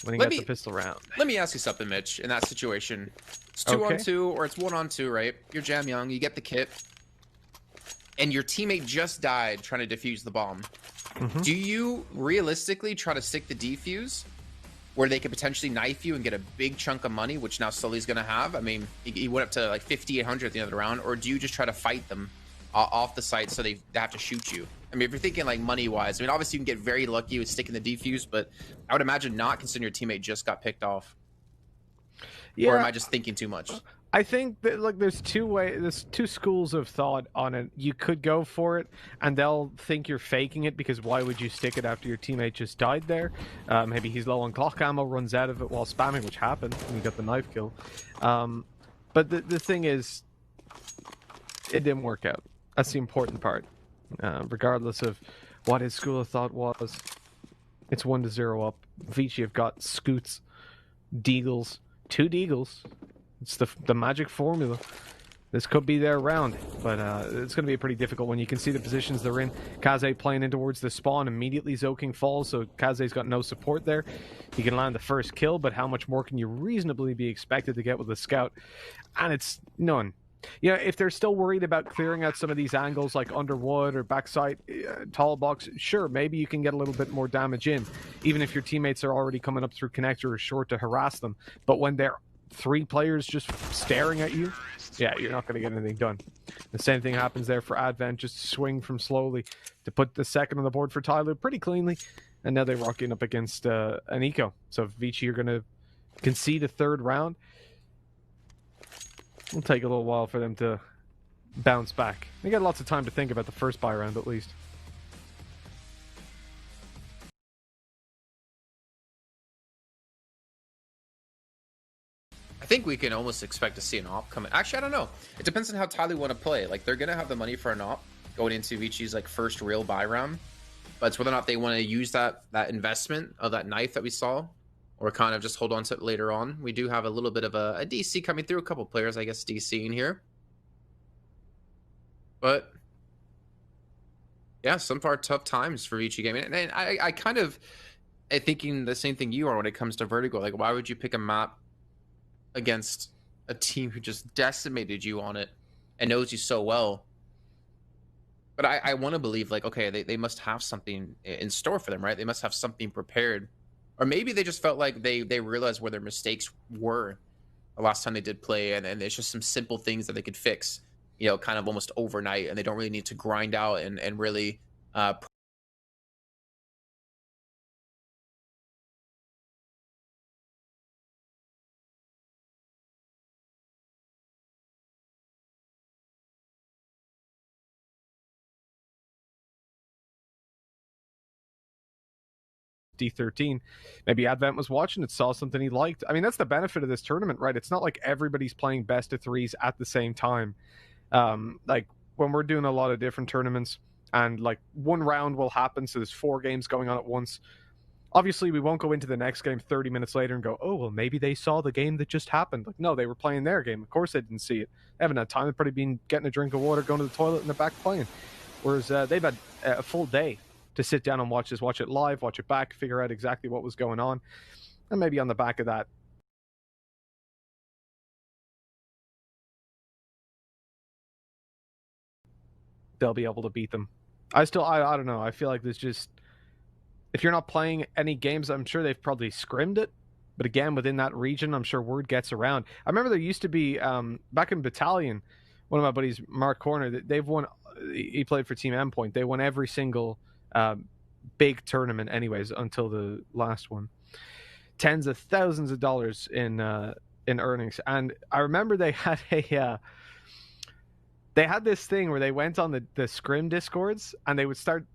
when he Let gets me a pistol round. let me ask you something, Mitch. In that situation, it's 2 on Okay. 2 or it's 1 on 2, right? You're Jam Young, you get the kit, and your teammate just died trying to defuse the bomb. Do you realistically try to stick the defuse where they could potentially knife you and get a big chunk of money, which now Sully's going to have? I mean, he went up to like 5,800 at the end of the round. Or do you just try to fight them off the site so they have to shoot you? I mean, if you're thinking like money-wise, I mean, obviously you can get very lucky with sticking the defuse, but I would imagine not, considering your teammate just got picked off. Or am Yeah, I just thinking too much? I think that like there's two schools of thought on it. You could go for it, and they'll think you're faking it because why would you stick it after your teammate just died there? Maybe he's low on clock ammo, runs out of it while spamming, which happened, and you got the knife kill. But the thing is, it didn't work out. That's the important part. Regardless of what his school of thought was, it's 1-0 up. Vici have got scoots, deagles, 2 deagles. It's the magic formula. This could be their round, but it's going to be pretty difficult when you can see the positions they're in. Kaze playing in towards the spawn, immediately Zoking falls, so Kaze's got no support there. He can land the first kill, but how much more can you reasonably be expected to get with a scout? And it's none. You know, if they're still worried about clearing out some of these angles like underwood or backside tall box, sure, maybe you can get a little bit more damage in, even if your teammates are already coming up through connector or short to harass them. But when they're 3 players just staring at you, yeah, you're not going to get anything done. The same thing happens there for Advent, just swing from slowly to put the second on the board for Tyloo pretty cleanly, and now they're rocking up against an eco. So Vici are going to concede a 3rd round. It'll take a little while for them to bounce back. They got lots of time to think about the first buy round at least. I think we can almost expect to see an op coming. Actually, I don't know. It depends on how Tyloo want to play. Like, they're going to have the money for an op going into Vici's like first real buy round. But it's whether or not they want to use that investment of that knife that we saw, or kind of just hold on to it later on. We do have a little bit of a DC coming through. A couple players, I guess, DC in here. But yeah, some far tough times for Vici Gaming. And I kind of am thinking the same thing you are when it comes to Vertigo. Like, why would you pick a map against a team who just decimated you on it and knows you so well? But I want to believe, like, okay, they must have something in store for them, right? They must have something prepared. Or maybe they just felt like they realized where their mistakes were the last time they did play, and it's just some simple things that they could fix, you know, kind of almost overnight, and they don't really need to grind out and really D13. Maybe Advent was watching it, saw something he liked. I mean, that's the benefit of this tournament, right? It's not like everybody's playing best of 3s at the same time. Like when we're doing a lot of different tournaments and like one round will happen, so there's 4 games going on at once. Obviously, we won't go into the next game 30 minutes later and go, oh, well, maybe they saw the game that just happened. Like, no, they were playing their game. Of course they didn't see it. They haven't had time. They've probably been getting a drink of water, going to the toilet, and they're back playing. Whereas they've had a full day to sit down and watch this, watch it live, watch it back, figure out exactly what was going on. And maybe on the back of that, they'll be able to beat them. I don't know. I feel like there's just, if you're not playing any games, I'm sure they've probably scrimmed it. But again, within that region, I'm sure word gets around. I remember there used to be, back in Battalion, one of my buddies, Mark Corner, they've won, he played for Team Endpoint. They won every single big tournament anyways until the last one. Tens of thousands of dollars in earnings. And I remember they had this thing where they went on the scrim discords and they would start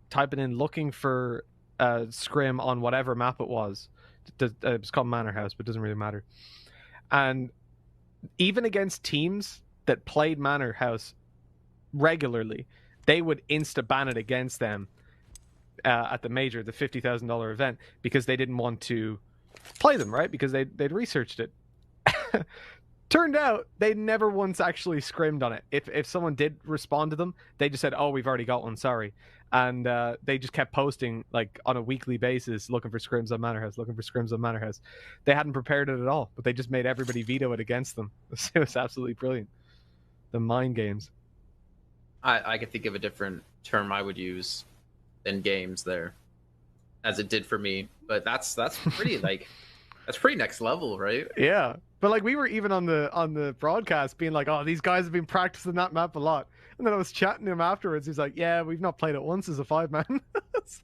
typing in looking for scrim on whatever map it was. It was called Manor House, but it doesn't really matter. And even against teams that played Manor House regularly, they would insta-ban it against them at the major, the $50,000 event, because they didn't want to play them, right? Because they'd researched it. Turned out they never once actually scrimmed on it. If someone did respond to them, they just said, oh, we've already got one, sorry. and they just kept posting like on a weekly basis, looking for scrims on Manor House, looking for scrims on Manor House. They hadn't prepared it at all, but they just made everybody veto it against them. It was absolutely brilliant. The mind games. I could think of a different term I would use than games there, as it did for me. But that's pretty like that's pretty next level, right? Yeah, but like we were even on the broadcast being like, "Oh, these guys have been practicing that map a lot," and then I was chatting to him afterwards. He's like, "Yeah, we've not played it once as a 5-man."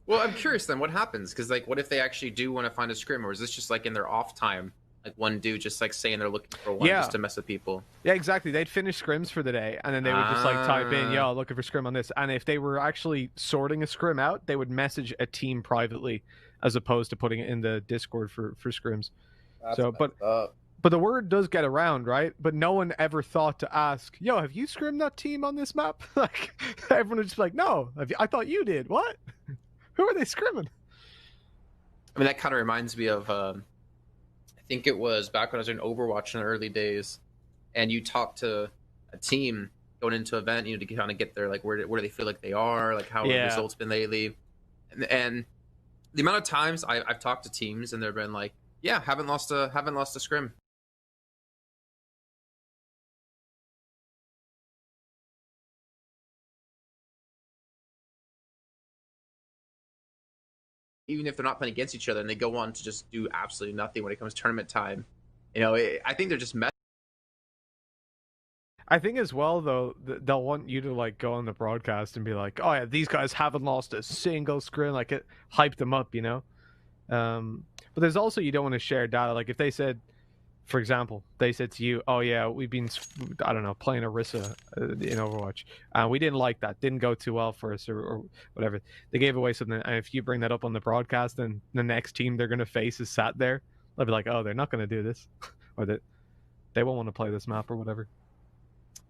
Well, I'm curious then what happens, because like, what if they actually do want to find a scrim, or is this just like in their off time? Like one dude just like saying they're looking for one just to mess with people. Yeah, exactly. They'd finish scrims for the day, and then they would just like type in, "Yo, looking for scrim on this." And if they were actually sorting a scrim out, they would message a team privately, as opposed to putting it in the Discord for scrims. But the word does get around, right? But no one ever thought to ask, "Yo, have you scrimmed that team on this map?" Like everyone would just be like, "No, I thought you did. What? Who are they scrimming?" I mean, that kind of reminds me of. I think it was back when I was in Overwatch in the early days, and you talk to a team going into an event, to kind of get there, like where do they feel like they are, like how have the results been lately, and the amount of times I've talked to teams and they've been like, "Yeah, haven't lost a scrim." Even if they're not playing against each other, and they go on to just do absolutely nothing when it comes to tournament time. I think they're just I think as well, though, they'll want you to like go on the broadcast and be like, "Oh yeah, these guys haven't lost a single scrim," like it hype them up, But there's also, you don't want to share data. Like if they said, for example, they said to you, "Oh yeah, we've been, I don't know, playing Orisa in Overwatch. We didn't like that. Didn't go too well for us, or whatever." They gave away something, and if you bring that up on the broadcast, then the next team they're going to face is sat there. They'll be like, "Oh, they're not going to do this," or that they won't want to play this map or whatever.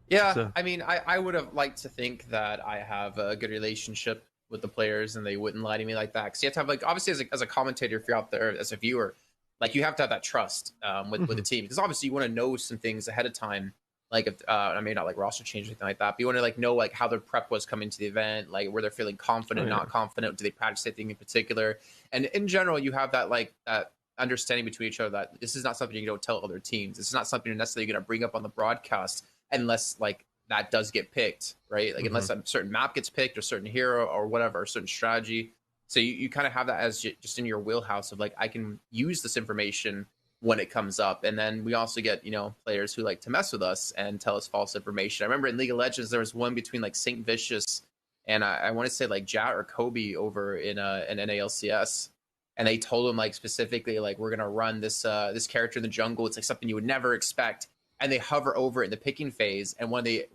Yeah, so. I mean, I would have liked to think that I have a good relationship with the players and they wouldn't lie to me like that. Because you have to have, like, obviously as a commentator, if you're out there as a viewer, like you have to have that trust with the team. Because obviously you want to know some things ahead of time. Like if I mean, not like roster change or anything like that, but you want to like know like how their prep was coming to the event, like where they're feeling confident, not confident. Do they practice anything in particular? And in general, you have that like that understanding between each other that this is not something you don't tell other teams. This is not something you're necessarily going to bring up on the broadcast unless like that does get picked, right? Like unless a certain map gets picked or certain hero or whatever, or certain strategy. So you kind of have that as just in your wheelhouse of like, I can use this information when it comes up. And then we also get, players who like to mess with us and tell us false information. I remember in League of Legends, there was one between like Saint Vicious and I want to say like Jat or Kobe over in NALCS. And they told him like specifically, like, we're going to run this character in the jungle. It's like something you would never expect. And they hover over it in the picking phase. And when the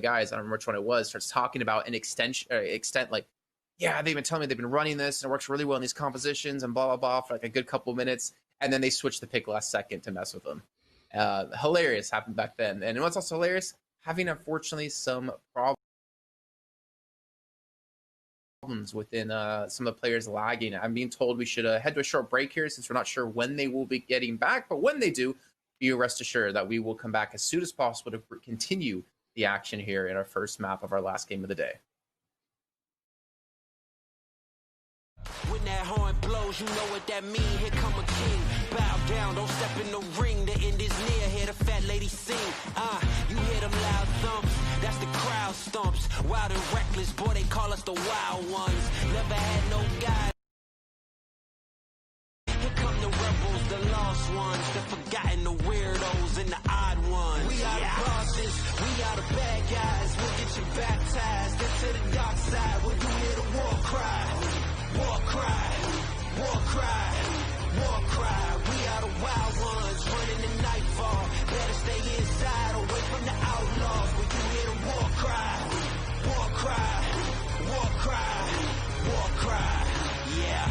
guys, I don't remember which one it was, starts talking about an extent like, yeah, they've been telling me they've been running this and it works really well in these compositions and blah, blah, blah for like a good couple of minutes. And then they switch the pick last second to mess with them. Hilarious happened back then. And what's also hilarious, having unfortunately some problems within some of the players lagging. I'm being told we should head to a short break here since we're not sure when they will be getting back. But when they do, you rest assured that we will come back as soon as possible to continue the action here in our first map of our last game of the day. When that horn blows, you know what that mean. Here come a king. Bow down, don't step in the ring. The end is near. Hear the fat lady sing. You hear them loud thumps. That's the crowd stumps. Wild and reckless, boy, they call us the wild ones. Never had no guide. Here come the rebels, the lost ones, the forgotten, the weirdos, and the odd ones. We are the bosses, we are the bad guys. We'll get you baptized into the dark side. When you hear the war cry, war cry, war cry, war cry. We are the wild ones, running the nightfall. Better stay inside, away from the outlaws. When you hear the war cry, war cry, war cry, war cry. Yeah,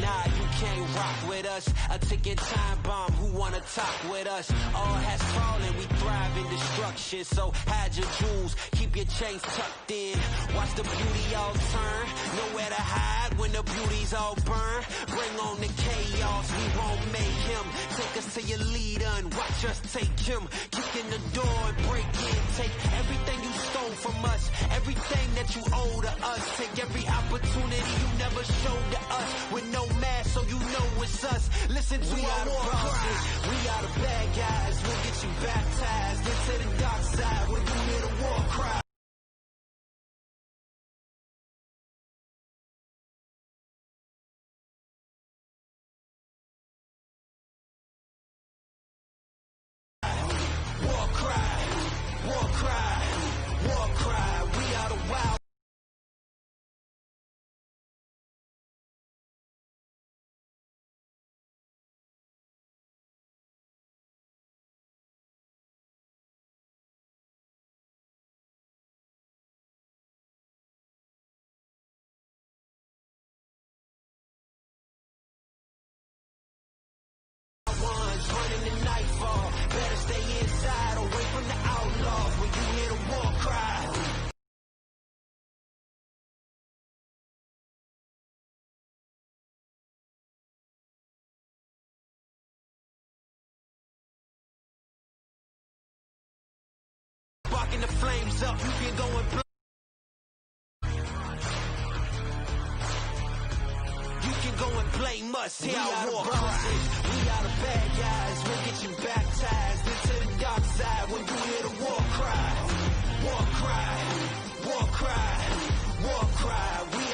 nah, you can't rock with us. A ticking time bomb, who wanna talk with us? All has fallen, we thrive in destruction. So hide your jewels, keep your chains tucked in. Watch the beauty all turn, nowhere to hide when the beauties all burn. Bring on the chaos, we won't make him. Take us to your leader and watch us take him. Kick in the door and break in, take everything you stole from from us. Everything that you owe to us. Take every opportunity you never showed to us. With no mask, so you know it's us. Listen to our war cry. We are the bad guys. We'll get you baptized into the dark side when you hear the war cry. War cry, war cry, war cry. We are the wild. Ones running the nightfall. Better stay inside, away from the outlaws. When you hear the war cry. Sparking the flames up, you can go and blow. You can go and blame us. Here our war cry. We are the bad guys. We'll get you baptized into the dark side when you hear the war cry. War cry, war cry, war cry. We